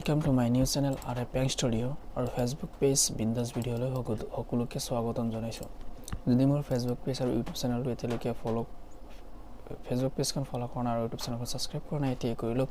Welcome to my new channel Prank Studio और Facebook page Bindas video লৈ সকলোকে স্বাগতম জনাইছো। যদি মোৰ Facebook page আৰু YouTube channel টো এতিয়ালৈকে Facebook page খন ফলো কৰা আৰু YouTube channel খন সাবস্ক্ৰাইব কৰা নাই এতিয়া কৰি লওক।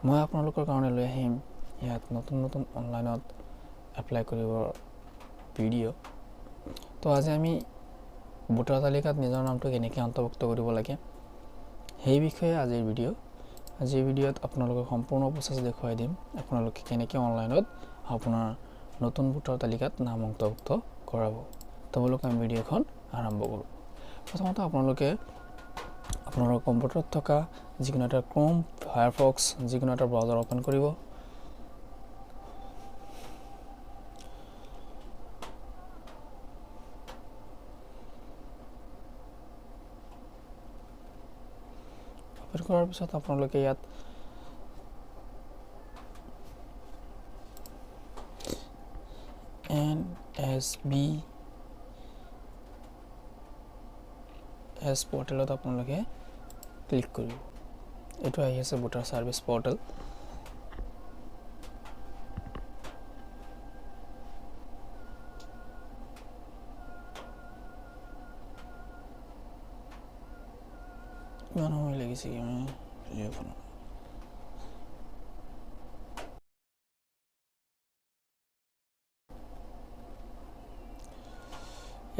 মই আপোনালোকৰ কাৰণে লৈ আহিম ইয়াত নতুন অনলাইনত এপ্লাই কৰিব ভিডিও। তো আজি আমি ভোটাৰ তালিকাত নিজৰ নামটো কেনেকৈ অন্তৰ্ভুক্ত কৰিব লাগে সেই বিষয়ে আজিৰ ভিডিও। আজিৰ ভিডিওত আপোনালোকক সম্পূৰ্ণ প্ৰচেছ দেখুৱাই দিম আপোনালোকে কেনেকৈ অনলাইনত আপোনাৰ নতুন ভোটাৰ তালিকাত নাম অন্তৰ্ভুক্ত কৰাব। তো আমি ভিডিওখন আৰম্ভ কৰোঁ। প্ৰথমতে আপোনালোকে আপোনালোকৰ কম্পিউটাৰত থকা যিকোনো এটা ক্ৰোম ফায়াৰফক্স যিকোনো এটা ব্ৰাউজাৰ ওপেন কৰিব। কৰাৰ পিছত আপোনালোকে ইয়াত NSBS পোৰ্টেলত আপোনালোকে ক্লিক কৰিব। এইটো আহি আছে ভোটাৰ সাৰ্ভিস পোৰ্টেল। সময় লাগিছে কি আমি ভিডিওখন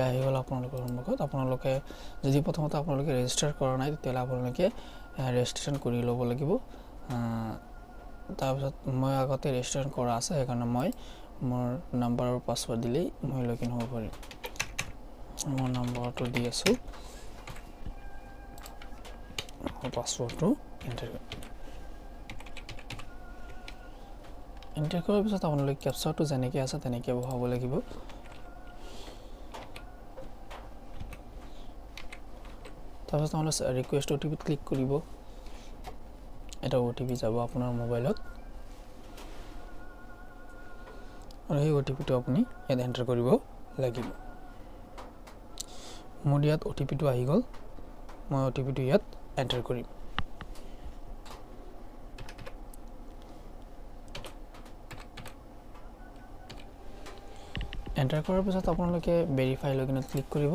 আহি গ'ল আপোনালোকৰ সন্মুখত। আপোনালোকে যদি প্ৰথমতে আপোনালোকে ৰেজিষ্টাৰ কৰা নাই তেতিয়াহ'লে আপোনালোকে ৰেজিষ্ট্ৰেশ্যন কৰি ল'ব লাগিব। তাৰপিছত মই আগতে ৰেজিষ্ট্ৰেশ্যন কৰা আছে সেইকাৰণে মই মোৰ নাম্বাৰ আৰু পাছৱৰ্ড দিলেই মই লগ ইন হ'ব পাৰিম। মোৰ নাম্বাৰটো দি আছোঁ, পাছৱৰ্ডটো এণ্টাৰ কৰাৰ পিছত আপোনালোকে কেপচাৰটো যেনেকৈ আছে তেনেকৈ বহাব লাগিব। তাৰপিছত আপোনালোকে ৰিকুৱেষ্ট OTP ক্লিক কৰিব। এটা OTP যাব আপোনাৰ মোবাইলত আৰু সেই OTPটো আপুনি ইয়াত এণ্টাৰ কৰিব লাগিব। মোৰ ইয়াত OTPটো আহি গ'ল, মই OTPটো ইয়াত এণ্টাৰ কৰিম। এণ্টাৰ কৰাৰ পিছত আপোনালোকে ভেৰিফাই লগইনত ক্লিক কৰিব।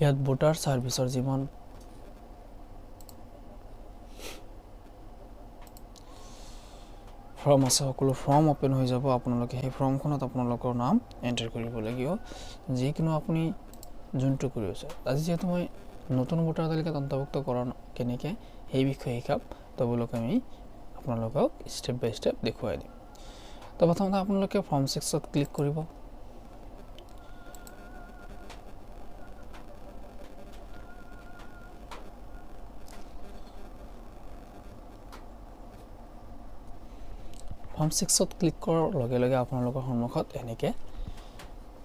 ইয়াত ভোটাৰ সাৰ্ভিসৰ যিমান ফৰ্ম আছে সকলো ফৰ্ম ওপেন হৈ যাব। আপোনালোকে সেই ফৰ্মখনত আপোনালোকৰ নাম এণ্টাৰ কৰিব লাগিব যিকোনো আপুনি যোনটো কৰি আছে। আজি যিহেতু মই নতুন ভোটাৰ তালিকাত অন্তৰ্ভুক্ত কৰা কেনেকৈ সেই বিষয়ে শিকাম তেওঁলোকে আমি আপোনালোকক ষ্টেপ বাই ষ্টেপ দেখুৱাই দিম। তো প্ৰথমতে আপোনালোকে ফৰ্ম 6ত ক্লিক কৰিব। ফৰ্ম 6ত ক্লিক কৰাৰ লগে লগে আপোনালোকৰ সন্মুখত এনেকৈ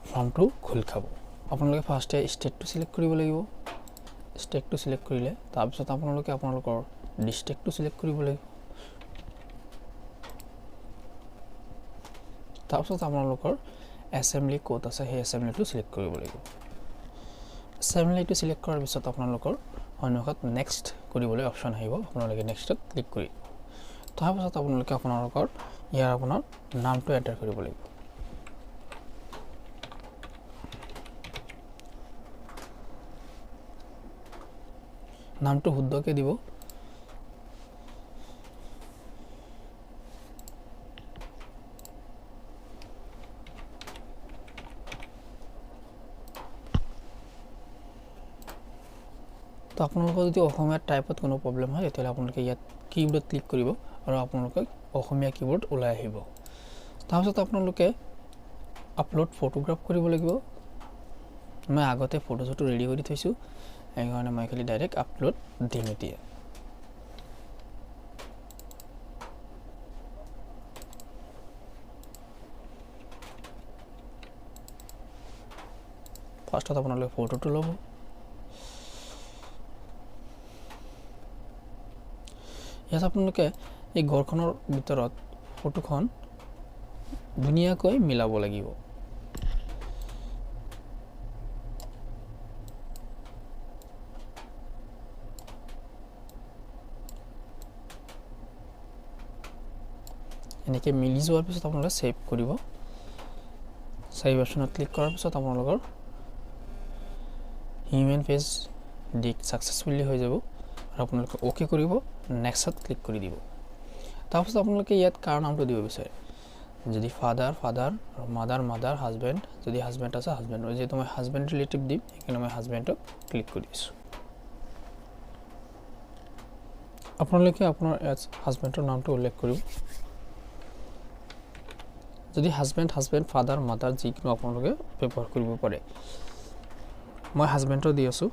ফৰ্মটো খোল খাব। আপোনালোকে ফাৰ্ষ্টে ষ্টেটটো চিলেক্ট কৰিব লাগিব। ষ্টেটটো চিলেক্ট কৰিলে তাৰপিছত আপোনালোকে আপোনালোকৰ ডিষ্ট্ৰিক্টটো চিলেক্ট কৰিব লাগিব। তাৰপিছত আপোনালোকৰ এছেম্বলি ক'ত আছে সেই এছেম্বলিটো চিলেক্ট কৰিব লাগিব। এছেম্বলিটো চিলেক্ট কৰাৰ পিছত আপোনালোকৰ সন্মুখত নেক্সট কৰিবলৈ অপশ্যন আহিব। আপোনালোকে নেক্সটত ক্লিক কৰিব। তাৰপিছত আপোনালোকে আপোনালোকৰ ইয়াৰ আপোনাৰ নামটো এণ্টাৰ কৰিব লাগিব। নামটো শুদ্ধকৈ দিব। তো আপোনালোকৰ যদি অসমীয়া টাইপত কোনো প্ৰব্লেম হয় তেতিয়াহ'লে আপোনালোকে ইয়াত কিবোৰ্ডত ক্লিক কৰিব আৰু আপোনালোকে অসমীয়া কিবোৰ্ড ওলাই আহিব। তাৰপিছত আপোনালোকে আপলোড ফটোগ্ৰাফ কৰিব লাগিব। মই আগতে ফটোটো ৰেডি কৰি থৈছোঁ সেইকাৰণে মই খালি ডাইৰেক্ট আপলোড দিম এতিয়া। ফাৰ্ষ্টত আপোনালোকে ফটোটো ল'ব। ইয়াত আপোনালোকে এই ঘৰখনৰ ভিতৰত ফটোখন ধুনীয়াকৈ মিলাব লাগিব। এনেকৈ মিলি যোৱাৰ পিছত আপোনালোকে ছেভ কৰিব। ছেভ অপশ্যনত ক্লিক কৰাৰ পিছত আপোনালোকৰ হিউমেন ফেচ ডিক ছাকচেছফুলি হৈ যাব আৰু আপোনালোকে অ'কে কৰিব, নেক্সটত ক্লিক কৰি দিব। তাৰপিছত আপোনালোকে ইয়াত কাৰ নামটো দিব বিচাৰে, যদি ফাদাৰ আৰু মাদাৰ হাজবেণ্ড, যদি হাজবেণ্ড আছে হাজবেণ্ড, যিহেতু মই হাজবেণ্ড ৰিলেটিভ দিম সেইকাৰণে মই হাজবেণ্ডক ক্লিক কৰি দিছোঁ। আপোনালোকে আপোনাৰ ইয়াত হাজবেণ্ডৰ নামটো উল্লেখ কৰিব। যদি হাজবেণ্ড ফাদাৰ মাদাৰ যিকোনো আপোনালোকে ব্যৱহাৰ কৰিব পাৰে। মই হাজবেণ্ডৰ দি আছোঁ।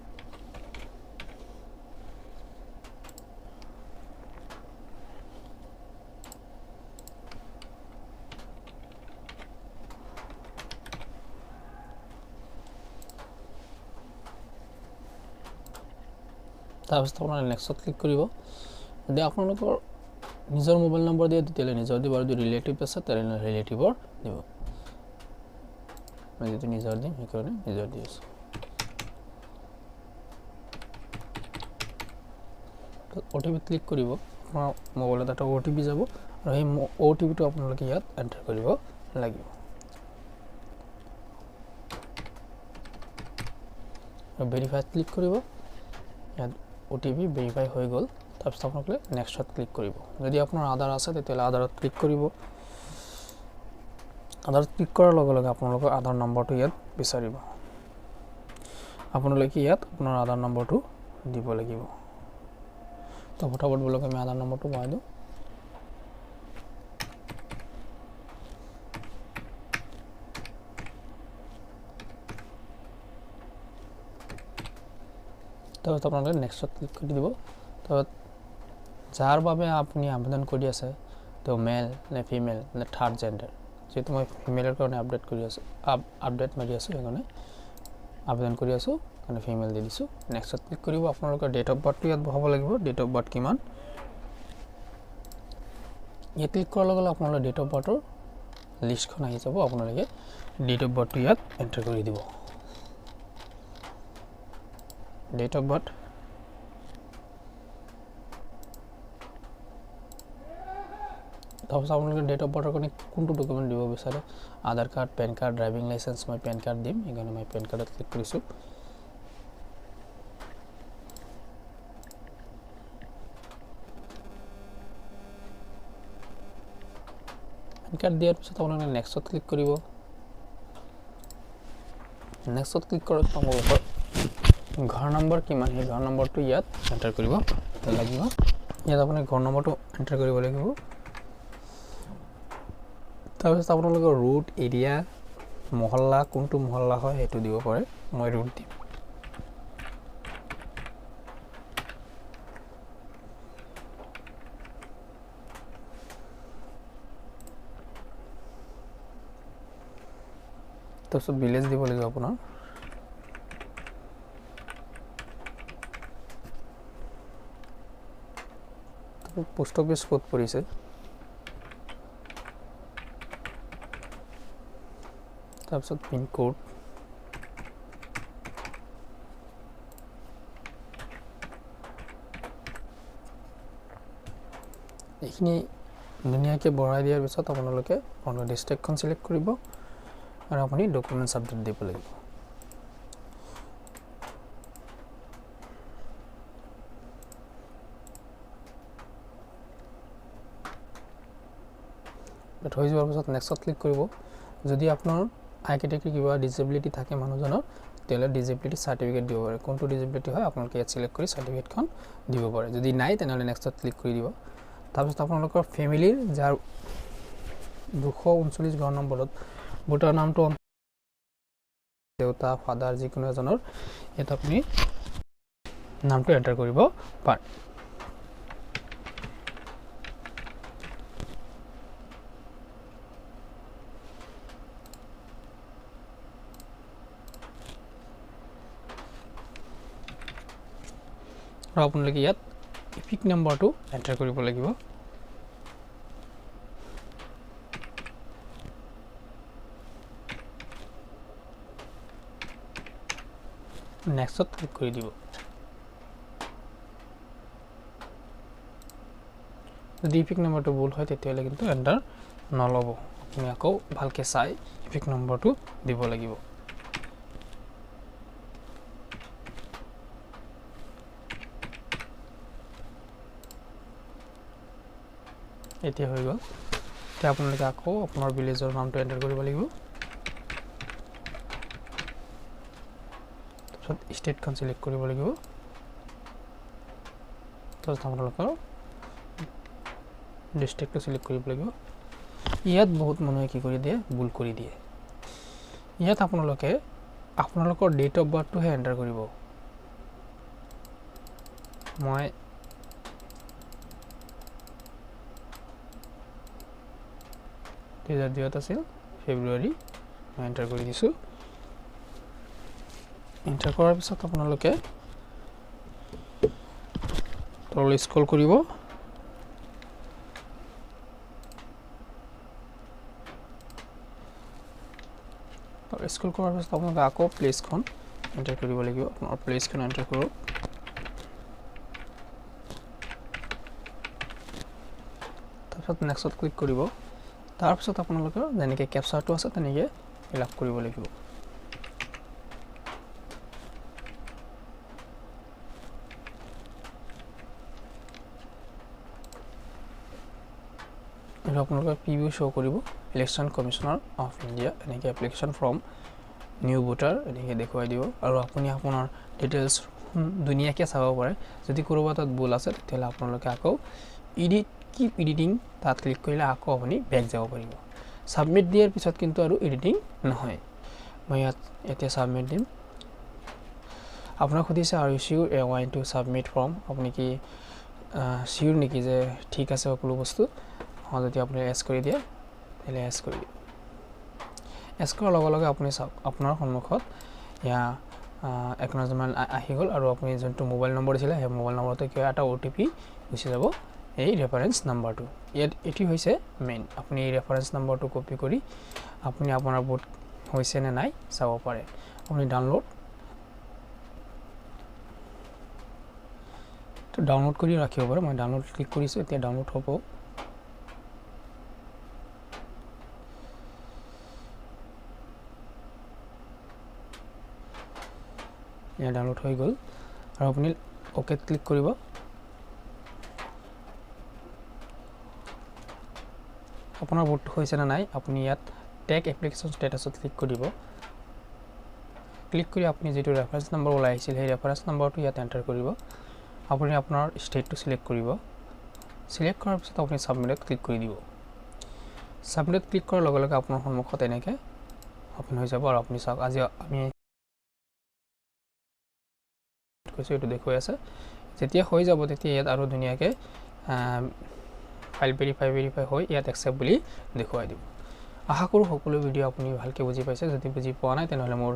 তাৰপিছত আপোনাৰ নেক্সটত ক্লিক কৰিব। যদি আপোনালোকৰ নিজৰ মোবাইল নম্বৰ দিয়ে তেতিয়াহ'লে নিজৰ দিব, আৰু যদি ৰিলেটিভ আছে তেনেহ'লে ৰিলেটিভৰ দিব। মই যদি নিজৰ দিম সেইকাৰণে নিজৰ দি আছোঁ। OTP ক্লিক কৰিব। আপোনাৰ মোবাইলত এটা OTP যাব আৰু সেই OTPটো আপোনালোকে ইয়াত এণ্টাৰ কৰিব লাগিব। ভেৰিফাইত ক্লিক কৰিব। ইয়াত OTP ভেৰিফাই হৈ গ'ল। তাৰপিছত আপোনালোকে নেক্সটত ক্লিক কৰিব। যদি আপোনাৰ আধাৰ আছে তেতিয়াহ'লে আধাৰত ক্লিক কৰিব। আধাৰত ক্লিক কৰাৰ লগে লগে আপোনালোকৰ আধাৰ নম্বৰটো ইয়াত বিচাৰিব। আপোনালোকে ইয়াত আপোনাৰ আধাৰ নম্বৰটো দিব লাগিব। তো ফটাফট বোলক আমি আধাৰ নম্বৰটো পাই দিওঁ। তাৰপিছত আপোনালোকে নেক্সটত ক্লিক কৰি দিব। তাৰপিছত যাৰ বাবে আপুনি আবেদন কৰি আছে তেওঁ মেল নে ফিমেল নে থাৰ্ড জেণ্ডাৰ, যিহেতু মই ফিমেলৰ কাৰণে আপডেট মাৰি আছোঁ সেইকাৰণে আবেদন কৰি আছোঁ কাৰণে ফিমেল দি দিছোঁ। নেক্সটত ক্লিক কৰিব। আপোনালোকৰ ডেট অফ বাৰ্থটো ইয়াত বহাব লাগিব। ডেট অফ বাৰ্থ কিমান, ইয়াত ক্লিক কৰাৰ লগে লগে আপোনালোকৰ ডেট অফ বাৰ্থৰ লিষ্টখন আহি যাব। আপোনালোকে ডেট অফ বাৰ্থটো ইয়াত এণ্টাৰ কৰি দিব। ডেট অফ বাৰ্থ, তাৰপিছত আপোনালোকে ডেট অফ বাৰ্থৰ কাৰণে কোনটো ডকুমেণ্ট দিব বিচাৰে, Aadhaar card, PAN card, driving licence. মই পেন কাৰ্ড দিম সেইকাৰণে মই পেন কাৰ্ডত ক্লিক কৰিছোঁ। পেন কাৰ্ড দিয়াৰ পিছত আপোনালোকে নেক্সটত ক্লিক কৰিব। নেক্সটত ক্লিক কৰাৰ পিছত আপোনালোকৰ ঘৰ নম্বৰ কিমান সেই ঘৰ নম্বৰটো ইয়াত এণ্টাৰ কৰিব লাগিব। ইয়াত আপুনি ঘৰ নম্বৰটো এণ্টাৰ কৰিব লাগিব। তাৰপিছত আপোনালোকৰ ৰুট, এৰিয়া, মহল্লা, কোনটো মহল্লা হয় সেইটো দিব পাৰে। মই ৰুট দিম। তাৰপিছত ভিলেজ দিব লাগিব আপোনাৰ। পোষ্ট অফিচ ক'ত পৰিছে, তাৰপিছত পিন কোড, এইখিনি ধুনীয়াকৈ বঢ়াই দিয়াৰ পিছত আপোনালোকে আপোনাৰ ডিষ্ট্ৰিক্টখন চিলেক্ট কৰিব আৰু আপুনি ডকুমেণ্টছ আপডেট দিব লাগিব। হৈ যোৱাৰ পিছত নেক্সটত ক্লিক কৰিব। যদি আপোনাৰ আই কেটেগৰী কিবা ডিজেবিলিটি থাকে মানুহজনৰ তেতিয়াহ'লে ডিজেবিলিটি চাৰ্টিফিকেট দিব পাৰে। কোনটো ডিজেবিলিটি হয় আপোনালোকে ইয়াত চিলেক্ট কৰি চাৰ্টিফিকেটখন দিব পাৰে। যদি নাই তেনেহ'লে নেক্সটত ক্লিক কৰি দিব। তাৰপিছত আপোনালোকৰ ফেমিলিৰ যাৰ 239 ঘৰ নম্বৰত ভোটাৰ নামটো দেউতা, ফাদাৰ যিকোনো এজনৰ ইয়াত আপুনি নামটো এণ্টাৰ কৰিব পাৰে। আৰু আপোনালোকে ইয়াত ইপিক নম্বৰটো এণ্টাৰ কৰিব লাগিব নেক্সটত ক্লিক কৰি দিব যদি ইপিক নম্বৰটো ভুল হয় তেতিয়াহ'লে কিন্তু এণ্টাৰ নল'ব আপুনি আকৌ ভালকৈ চাই ইপিক নম্বৰটো দিব লাগিব এতিয়া হৈ গ'ল এতিয়া আপোনালোকে আকৌ আপোনাৰ ভিলেজৰ নামটো এণ্টাৰ কৰিব লাগিব তাৰপিছত ষ্টেটখন চিলেক্ট কৰিব লাগিব তাৰপিছত আপোনালোকৰ ডিষ্ট্ৰিক্টটো চিলেক্ট কৰিব লাগিব ইয়াত বহুত মানুহে কি কৰি দিয়ে ভুল কৰি দিয়ে ইয়াত আপোনালোকে আপোনালোকৰ ডেট অফ বাৰ্থটোহে এণ্টাৰ কৰিব মই 2002 আছিল ফেব্ৰুৱাৰী মই এণ্টাৰ কৰি দিছোঁ এণ্টাৰ কৰাৰ পিছত আপোনালোকে তললৈ স্ক্ৰল কৰিব আৰু স্ক্ৰল কৰাৰ পিছত আপোনালোকে আকৌ প্লেচখন এণ্টাৰ কৰিব লাগিব আপোনাৰ প্লেচখন এণ্টাৰ কৰক তাৰপিছত নেক্সটত ক্লিক কৰিব তাৰপিছত আপোনালোকৰ যেনেকৈ কেপচাৰটো আছে তেনেকৈ ফিল আপ কৰিব লাগিব আৰু আপোনালোকৰ পিভিউ শ্ব' কৰিব ইলেকশ্যন কমিশনাৰ অফ ইণ্ডিয়া এনেকৈ এপ্লিকেশ্যন ফ্ৰম নিউ ভোটাৰ এনেকৈ দেখুৱাই দিব আৰু আপুনি আপোনাৰ ডিটেইলছ ধুনীয়াকৈ চাব পাৰে যদি ক'ৰবাত তাত ভুল আছে তেতিয়াহ'লে আপোনালোকে আকৌ কিপ এডিটিং তাত ক্লিক কৰিলে আকৌ আপুনি বেক যাব পাৰিব সাবমিট দিয়াৰ পিছত কিন্তু আৰু এডিটিং নহয় মই ইয়াত এতিয়া সাবমিট দিম আপোনাক সুধিছে আৰু শিওৰ ওয়ান টু সাবমিট ফৰ্ম আপুনি কি শিওৰ নেকি যে ঠিক আছে সকলো বস্তু যদি আপুনি এছ কৰি দিয়ে তেতিয়াহ'লে এছ কৰি দিব এছ কৰাৰ লগে লগে আপুনি চাওক আপোনাৰ সন্মুখত ইয়া একনলেজমেণ্ট আহি গ'ল আৰু আপুনি যোনটো মোবাইল নম্বৰ দিছিলে সেই মোবাইল নম্বৰতে কিবা এটা OTP গুচি যাব এই ৰেফাৰেন্স নাম্বাৰটো ইয়াত এটি হৈছে মেইন আপুনি এই ৰেফাৰেন্স নাম্বাৰটো কপি কৰি আপুনি আপোনাৰ ভোট হৈছে নে নাই চাব পাৰে আপুনি ডাউনলোড কৰি ৰাখিব পাৰে মই ডাউনলোড ক্লিক কৰিছোঁ এতিয়া ডাউনলোড হ'ব ইয়া ডাউনলোড হৈ গ'ল আৰু আপুনি ওকে ক্লিক কৰিব আপোনাৰ ভোট হৈছে না নাই আপুনি ইয়াত টেগ এপ্লিকেশ্যন ষ্টেটাছত ক্লিক কৰিব ক্লিক কৰি আপুনি যেটো ৰেফাৰেন্স নম্বৰ ওলাই আহিছিল সেই ৰেফাৰেন্স নম্বৰটো ইয়াত এণ্টাৰ কৰিব আপুনি আপোনাৰ ষ্টেটটো সিলেক্ট কৰিব সিলেক্ট কৰাৰ পিছত আপুনি সাবমিটত ক্লিক কৰি দিব সাবমিটত ক্লিক কৰাৰ লগে লগে আপোনাৰ সন্মুখত এনেকৈ ওপেন হৈ যাব আৰু আপুনি চাওক আজি আমি কৈছো এটো দেখুৱাই আছে যেতিয়া হৈ যাব তেতিয়া ইয়াত আৰু ধুনীয়াকৈ ফাইল ভেৰিফাই হৈ ইয়াত একসেপ্ট বুলি দেখুৱাই দিব আশা কৰো সকলো ভিডিও আপুনি ভালকৈ বুজি পাইছে যদি বুজি পোৱা নাই তেনহলে মোৰ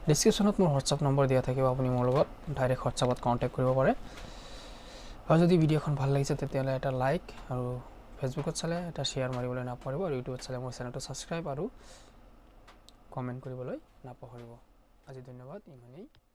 ডেসক্ৰিপচনত মোৰ WhatsApp নম্বৰ দিয়া থাকিব আপুনি মোৰ লগত ডাইৰেক্ট WhatsAppত কন্টাক্ট কৰিব পাৰে আৰু যদি ভিডিওখন ভাল লাগিছে তেতিয়াহলে এটা লাইক আৰু ফেসবুকত চালে এটা শেয়াৰ মাৰিবলৈ নাপাহৰিব আৰু ইউটিউবত চালে মোৰ চেনেলটো সাবস্ক্ৰাইব আৰু কমেন্ট কৰিবলৈ নাপাহৰিব আজি ধন্যবাদ ইমানেই